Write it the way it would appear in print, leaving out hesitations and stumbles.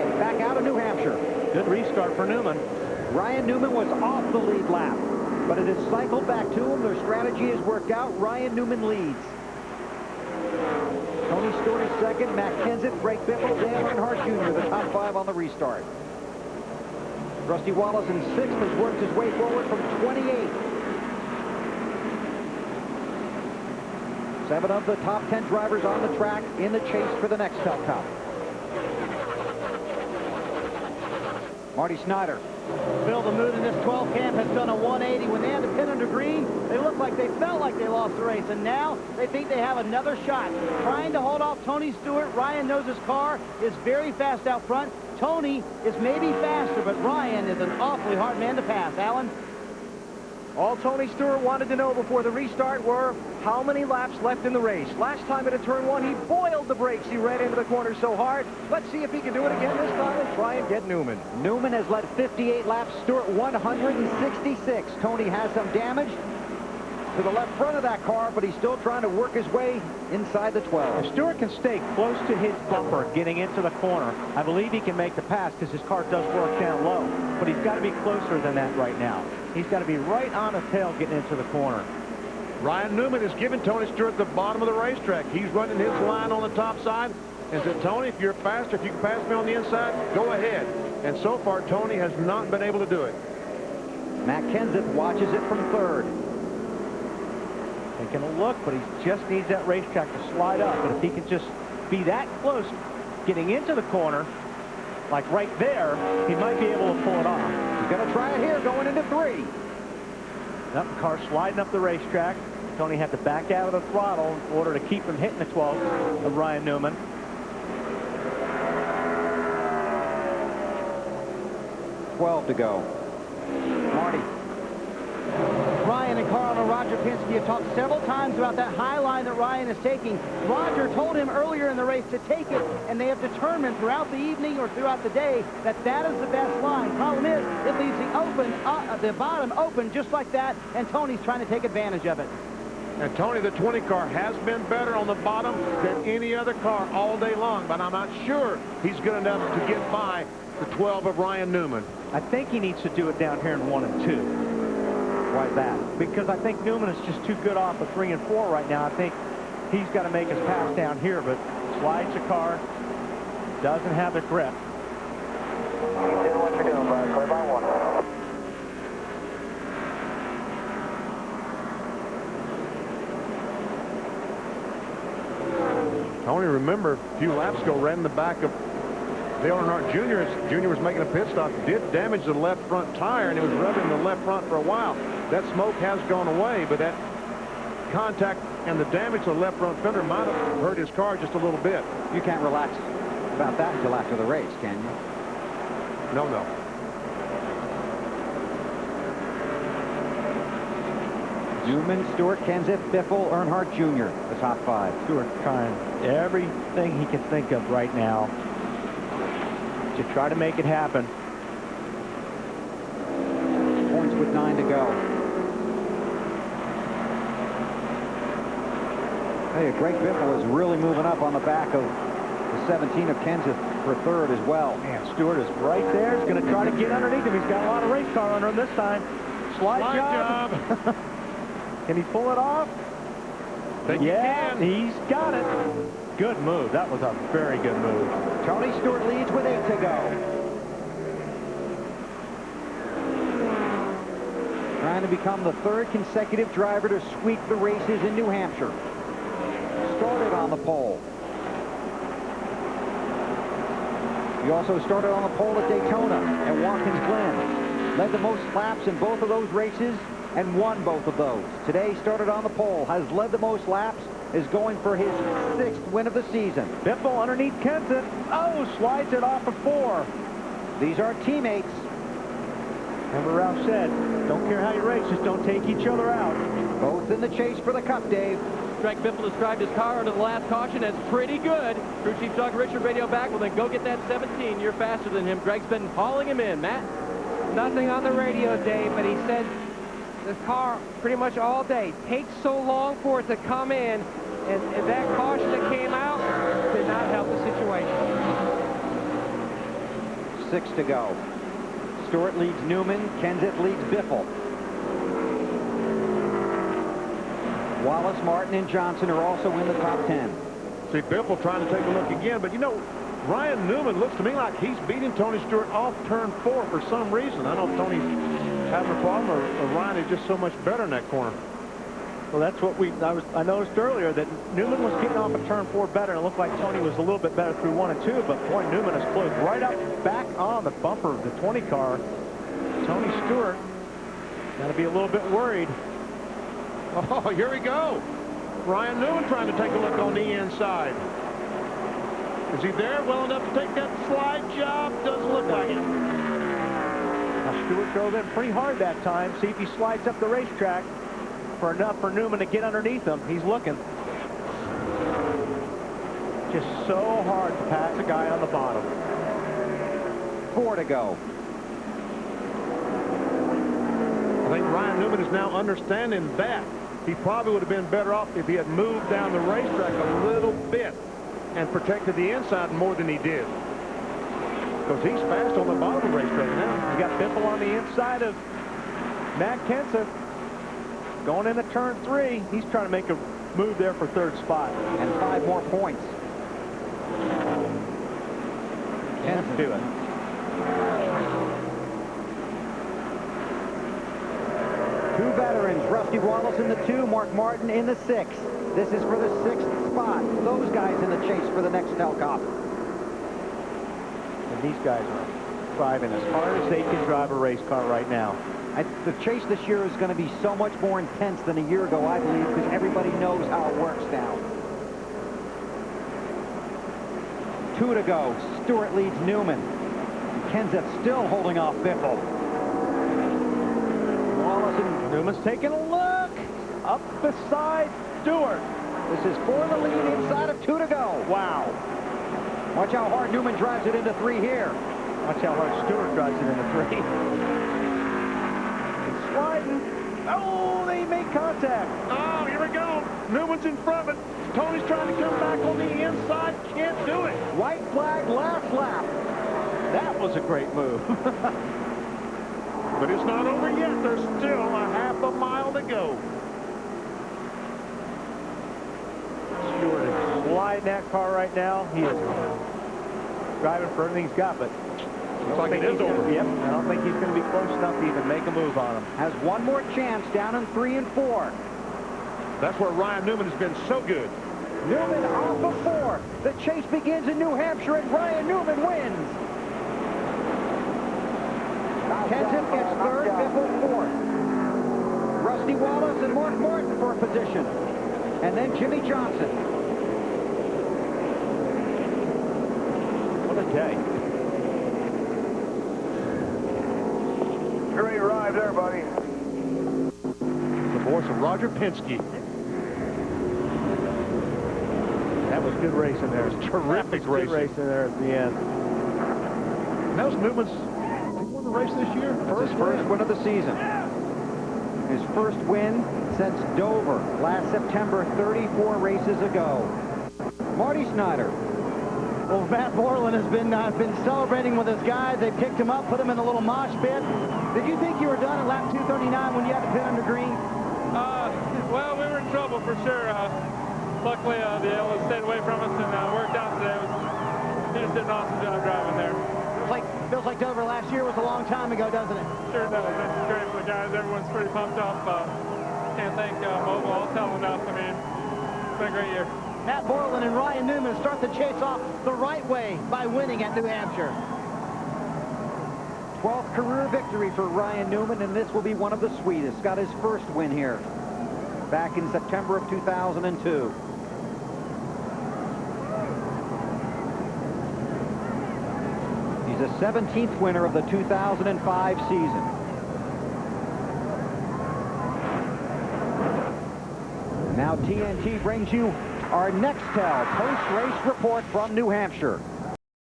5 back out of New Hampshire. Good restart for Newman. Ryan Newman was off the lead lap, but it has cycled back to him. Their strategy has worked out. Ryan Newman leads. Tony Stewart is second. Matt Kenseth, Greg Biffle, Dale Earnhardt Jr. the top 5 on the restart. Rusty Wallace in 6th has worked his way forward from 28th. 7 of the top 10 drivers on the track in the chase for the Nextel Cup. Marty Snyder. Bill, the mood in this 12 camp has done a 180. When they had to pit under green, they looked like they felt like they lost the race, and now they think they have another shot. Trying to hold off Tony Stewart. Ryan knows his car is very fast out front. Tony is maybe faster, but Ryan is an awfully hard man to pass. Alan? All Tony Stewart wanted to know before the restart were how many laps left in the race. Last time at a turn 1, he boiled the brakes. He ran into the corner so hard. Let's see if he can do it again this time and try and get Newman. Newman has led 58 laps. Stewart 166. Tony has some damage to the left front of that car, but he's still trying to work his way inside the 12. If Stewart can stay close to his bumper getting into the corner, I believe he can make the pass because his car does work down low. But he's got to be closer than that right now. He's got to be right on the tail getting into the corner. Ryan Newman is giving Tony Stewart the bottom of the racetrack. He's running his line on the top side and said, Tony, if you're faster, if you can pass me on the inside, go ahead. And so far, Tony has not been able to do it. Matt Kenseth watches it from 3rd. Taking a look, but he just needs that racetrack to slide up. But if he can just be that close getting into the corner, like right there, he might be able to pull it off. He's going to try it here going into 3. That car sliding up the racetrack. Tony had to back out of the throttle in order to keep him hitting the 12 of Ryan Newman. 12 to go. Marty. Ryan and Carl and Roger Penske have talked several times about that high line that Ryan is taking. Roger told him earlier in the race to take it, and they have determined throughout the evening or throughout the day that that is the best line. Problem is, it leaves the bottom open just like that, and Tony's trying to take advantage of it. And Tony, the 20 car, has been better on the bottom than any other car all day long, but I'm not sure he's good enough to get by the 12 of Ryan Newman. I think he needs to do it down here in 1 and 2. Why is that? Because I think Newman is just too good off of 3 and 4 right now. I think he's got to make his pass down here, but slides the car, doesn't have the grip. Keep doing what you're doing, bud. Clear by 1. Tony, remember, a few laps ago, ran in the back of Dale Earnhardt Jr. Jr. was making a pit stop, did damage the left front tire, and it was rubbing the left front for a while. That smoke has gone away, but that contact and the damage to the left front fender might have hurt his car just a little bit. You can't relax about that until after the race, can you? No. Newman, Stewart, Kenseth, Biffle, Earnhardt Jr., the top 5. Stewart trying everything he can think of right now to try to make it happen. Points with 9 to go. Hey, Greg Biffle is really moving up on the back of the 17 of Kenseth for 3rd as well. Man, Stewart is right there. He's going to try to get underneath him. He's got a lot of race car under him this time. Slide job. Can he pull it off? Yeah, he's got it. Good move. That was a very good move. Tony Stewart leads with 8 to go. Trying to become the 3rd consecutive driver to sweep the races in New Hampshire. Started on the pole. He also started on the pole at Daytona and Watkins Glen. Led the most laps in both of those races and won both of those. Today started on the pole, has led the most laps, is going for his 6th win of the season. Biffle underneath Kenseth. Oh, slides it off of 4. These are teammates. Remember Ralph said, don't care how you race, just don't take each other out. Both in the chase for the Cup, Dave. Greg Biffle described his car under the last caution as pretty good. Crew Chief Doug Richard radio back. Well, then go get that 17. You're faster than him. Greg's been hauling him in. Matt? Nothing on the radio, Dave, but he said the car pretty much all day takes so long for it to come in, and that caution that came out did not help the situation. 6 to go. Stewart leads Newman. Kenseth leads Biffle. Wallace, Martin, and Johnson are also in the top 10. See, Biffle trying to take a look again, but you know, Ryan Newman looks to me like he's beating Tony Stewart off turn 4 for some reason. I don't know if Tony's having a problem or Ryan is just so much better in that corner. Well, that's what I noticed earlier, that Newman was getting off of turn 4 better, and it looked like Tony was a little bit better through 1 and 2, but boy, Newman has closed right up back on the bumper of the 20 car. Tony Stewart got to be a little bit worried. Oh, here we go. Ryan Newman trying to take a look on the inside. Is he there well enough to take that slide job? Doesn't look like it. Now, Stewart drove in pretty hard that time. See if he slides up the racetrack for enough for Newman to get underneath him. He's looking. Just so hard to pass a guy on the bottom. 4 to go. I think Ryan Newman is now understanding that. He probably would have been better off if he had moved down the racetrack a little bit and protected the inside more than he did. Because he's fast on the bottom of the racetrack now. You got Biffle on the inside of Matt Kenseth. Going into turn 3, he's trying to make a move there for 3rd spot. And 5 more points. Can't do it. Two veterans, Rusty Wallace in the 2, Mark Martin in the 6. This is for the 6th spot. Those guys in the chase for the next Telcop. And these guys are driving as hard as they can drive a race car right now. The chase this year is going to be so much more intense than a year ago, I believe, because everybody knows how it works now. 2 to go. Stewart leads Newman. Kenseth still holding off Biffle. Wallace and Newman's taking a look up beside Stewart. this is for the lead inside of 2 to go. Wow. Watch how hard Newman drives it into 3 here. Watch how hard Stewart drives it into 3. It's sliding. Oh, they make contact. Oh, here we go. Newman's in front, but Tony's trying to come back on the inside. Can't do it. White flag last lap. That was a great move. But it's not over yet. There's still a half a mile to go. Stewart is sliding that car right now. He is driving for everything he's got, but Looks like it is over. Yep, I don't think he's going to be close enough to even make a move on him. Has one more chance down in 3 and 4. That's where Ryan Newman has been so good. Newman off of 4. The chase begins in New Hampshire, and Ryan Newman wins. Kenseth gets 3rd, Biffle 4th. Rusty Wallace and Mark Martin for a position. And then Jimmy Johnson. What a day. Great ride there, buddy. The voice of Roger Penske. That was good racing there. Terrific Good racing there at the end. And that was Newman's. He won the race this year. His first win of the season. His first win since Dover last September, 34 races ago. Marty Snyder. Well, Matt Borland has been celebrating with his guys. They picked him up, put him in a little mosh pit. Did you think you were done at lap 239 when you had to pit under green? Well, we were in trouble for sure. Luckily, the able to stay away from us and worked out today. He just did an awesome job driving there. Feels like Dover last year was a long time ago, doesn't it? Sure does. It's great for the guys. Everyone's pretty pumped up. Can't thank Mobile Hotel enough. I mean, it's been a great year. Matt Borland and Ryan Newman start the chase off the right way by winning at New Hampshire. 12th career victory for Ryan Newman, and this will be one of the sweetest. Got his first win here back in September of 2002. He's the 17th winner of the 2005 season. Now TNT brings you our Nextel post-race report from New Hampshire.